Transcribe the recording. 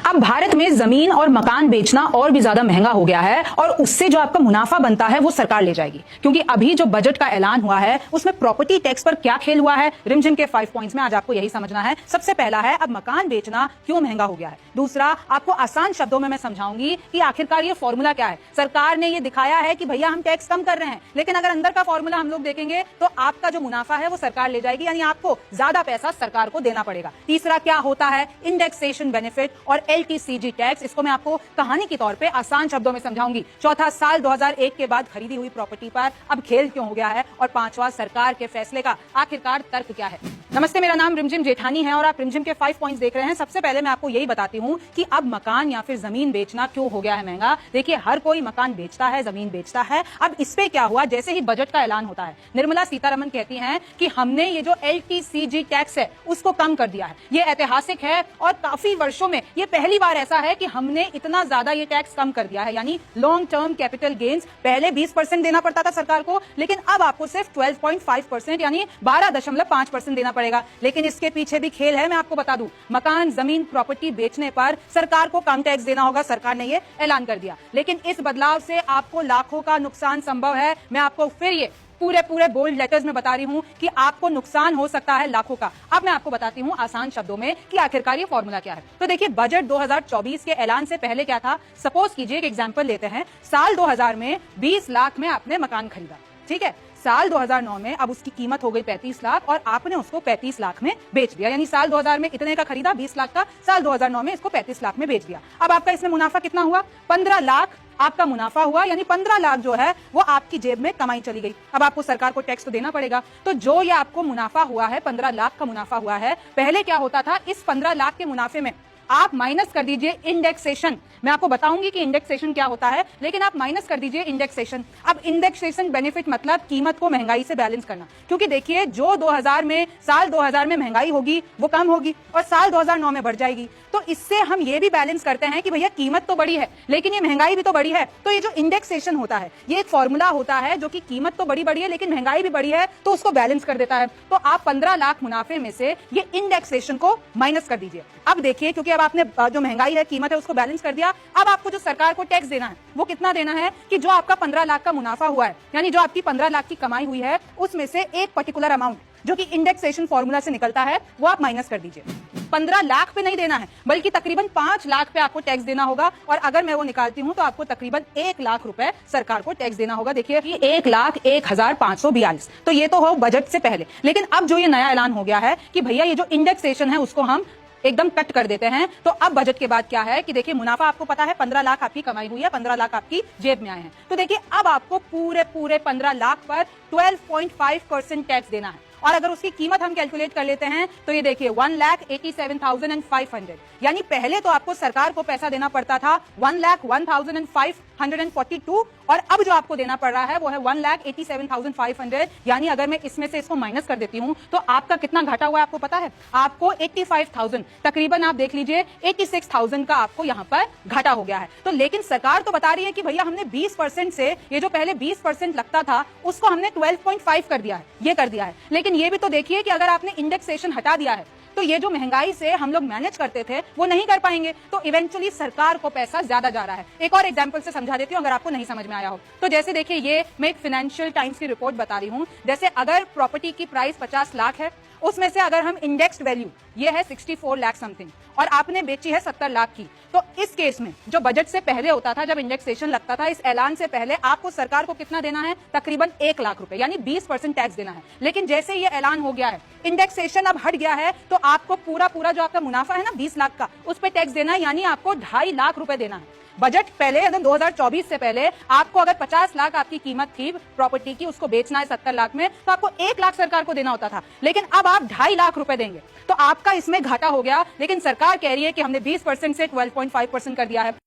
अब भारत में जमीन और मकान बेचना और भी ज्यादा महंगा हो गया है और उससे जो आपका मुनाफा बनता है वो सरकार ले जाएगी, क्योंकि अभी जो बजट का ऐलान हुआ है उसमें प्रॉपर्टी टैक्स पर क्या खेल हुआ है, रिमझिम के 5 पॉइंट्स में आज आपको यही समझना है। सबसे पहला है, अब मकान बेचना क्यों महंगा हो गया है। दूसरा, आपको आसान शब्दों में मैं समझाऊंगी कि आखिरकार ये फॉर्मूला क्या है। सरकार ने ये दिखाया है कि भैया हम टैक्स कम कर रहे हैं, लेकिन अगर अंदर का फॉर्मूला हम लोग देखेंगे तो आपका जो मुनाफा है वो सरकार ले जाएगी, यानी आपको ज्यादा पैसा सरकार को देना पड़ेगा। तीसरा क्या होता है, इंडेक्सेशन बेनिफिट और एलटीसीजी टैक्स, इसको मैं आपको कहानी के तौर पे आसान शब्दों में समझाऊंगी। चौथा, साल 2001 के बाद खरीदी हुई प्रॉपर्टी पर अब खेल क्यों हो गया है। और पांचवा, सरकार के फैसले का आखिरकार तर्क क्या है। नमस्ते, मेरा नाम रिमझिम जेठानी है और आप रिमझिम के 5 पॉइंट्स देख रहे हैं। सबसे पहले मैं आपको यही बताती हूँ कि अब मकान या फिर जमीन बेचना क्यों हो गया है महंगा। देखिए, हर कोई मकान बेचता है, जमीन बेचता है। अब इस पे क्या हुआ, जैसे ही बजट का ऐलान होता है, निर्मला सीतारमण कहती हैं कि हमने ये जो एलटीसीजी टैक्स है उसको कम कर दिया है। ये ऐतिहासिक है और काफी वर्षों में ये पहली बार ऐसा है कि हमने इतना ज्यादा ये टैक्स कम कर दिया है। यानी लॉन्ग टर्म कैपिटल गेन्स पहले 20% देना पड़ता था सरकार को, लेकिन अब आपको सिर्फ 12.5% यानी 12.5% देना पड़ेगा। लेकिन इसके पीछे भी खेल है, मैं आपको बता दूं। मकान, जमीन, प्रॉपर्टी बेचने पर सरकार को कम टैक्स देना होगा, सरकार ने ये ऐलान कर दिया। लेकिन इस बदलाव से आपको लाखों का नुकसान संभव है। मैं आपको फिर ये पूरे बोल्ड लेटर्स में बता रही हूं कि आपको नुकसान हो सकता है लाखों का। अब मैं आपको बताती हूं आसान शब्दों में कि आखिरकार ये फॉर्मूला क्या है। तो देखिए, बजट 2024 के ऐलान से पहले क्या था। सपोज कीजिए, एक एग्जांपल लेते हैं। साल 2000 में 20 लाख में आपने मकान खरीदा, ठीक है। साल 2009 में अब उसकी कीमत हो गई 35 लाख और आपने उसको 35 लाख में बेच दिया। यानी साल 2000 में इतने का खरीदा, 20 लाख का, साल 2009 में इसको 35 लाख में बेच दिया। अब आपका इसमें मुनाफा कितना हुआ, 15 लाख आपका मुनाफा हुआ। यानी 15 लाख जो है वो आपकी जेब में कमाई चली गई। अब आपको सरकार को टैक्स तो देना पड़ेगा। तो जो ये आपको मुनाफा हुआ है, 15 लाख का मुनाफा हुआ है, पहले क्या होता था, इस 15 लाख के मुनाफे में आप माइनस कर दीजिए इंडेक्सेशन। मैं आपको बताऊंगी कि इंडेक्सेशन क्या होता है, लेकिन आप माइनस कर दीजिए इंडेक्सेशन। अब इंडेक्सेशन बेनिफिट मतलब कीमत को महंगाई से बैलेंस करना, क्योंकि देखिए, जो 2000 में, साल 2000 में महंगाई होगी वो कम होगी और साल 2009 में बढ़ जाएगी। तो इससे हम ये भी बैलेंस करते हैं कि भैया कीमत तो बढ़ी है लेकिन ये महंगाई भी तो बढ़ी है। तो ये जो इंडेक्सेशन होता है, ये एक फॉर्मूला होता है जो कि कीमत तो बढ़ी है लेकिन महंगाई भी बढ़ी है, तो उसको बैलेंस कर देता है। तो आप 15 लाख मुनाफे में से ये इंडेक्सेशन को माइनस कर दीजिए। अब देखिए, क्योंकि अब आपने जो महंगाई है, कीमत है, उसको बैलेंस कर दिया। अब आपको जो सरकार को टैक्स देना है वो कितना देना है कि जो आपका 15 लाख का मुनाफा हुआ है, यानी जो आपकी 15 लाख की कमाई हुई है, उसमें से एक पर्टिकुलर अमाउंट जो कि इंडेक्सेशन फॉर्मूला से निकलता है वो आप माइनस कर दीजिए। 15 लाख पे नहीं देना है, बल्कि तकरीबन 5 लाख पे आपको टैक्स देना होगा। और अगर मैं वो निकालती हूं तो आपको तकरीबन 1 लाख रुपए सरकार को टैक्स देना होगा। देखिए, 1,01,542। तो ये तो हो बजट से पहले। लेकिन अब जो ये नया ऐलान हो गया है कि भैया ये जो इंडेक्सेशन है उसको हम एकदम कट कर देते हैं, तो अब बजट के बाद क्या है कि देखिए, मुनाफा आपको पता है 15 लाख आपकी कमाई हुई है, 15 लाख आपकी जेब में आए हैं। तो देखिए, अब आपको पूरे 15 लाख पर 12.5% टैक्स देना है। और अगर उसकी कीमत हम कैलकुलेट कर लेते हैं तो ये देखिए 1,87,500, यानी पहले तो आपको सरकार को पैसा देना पड़ता था 1,01,542 और अब जो आपको देना पड़ रहा है वो है 1,87,500। यानी अगर मैं इसमें से इसको माइनस कर देती हूं तो आपका कितना घाटा हुआ है आपको पता है, आपको 85,000, तकरीबन आप देख लीजिए 86,000 का आपको यहाँ पर घाटा हो गया है। तो लेकिन सरकार तो बता रही है कि भैया हमने 20% से, ये जो पहले 20% लगता था उसको हमने 12.5 कर दिया है, ये कर दिया है। लेकिन ये भी तो देखिए कि अगर आपने इंडेक्सेशन हटा दिया है तो ये जो महंगाई से हम लोग मैनेज करते थे वो नहीं कर पाएंगे, तो इवेंचुअली सरकार को पैसा ज्यादा जा रहा है। एक और एग्जांपल से समझा देती हूं अगर आपको नहीं समझ में आया हो। तो जैसे देखिए, ये मैं एक फाइनेंशियल टाइम्स की रिपोर्ट बता रही हूं। जैसे अगर प्रॉपर्टी की प्राइस 50 लाख है, उसमें से अगर हम इंडेक्स्ड वैल्यू, ये है 64 लाख समथिंग, और आपने बेची है 70 लाख की, तो इस केस में जो बजट से पहले होता था, जब इंडेक्सेशन लगता था, इस ऐलान से पहले आपको सरकार को कितना देना है, तकरीबन 1 लाख रुपए, यानी 20% टैक्स देना है। लेकिन जैसे ये ऐलान हो गया है, इंडेक्सेशन अब हट गया है, तो आपको पूरा जो आपका मुनाफा है ना 20 लाख का, उस पर टैक्स देना है, यानी आपको 2.5 लाख रुपए देना है। बजट पहले, 2024 से पहले आपको अगर 50 लाख आपकी कीमत थी प्रॉपर्टी की, उसको बेचना है 70 लाख में, तो आपको 1 लाख सरकार को देना होता था। लेकिन अब आप 2.5 लाख रुपए देंगे, तो आपका इसमें घाटा हो गया। लेकिन सरकार कह रही है कि हमने 20% से 12.5% कर दिया है।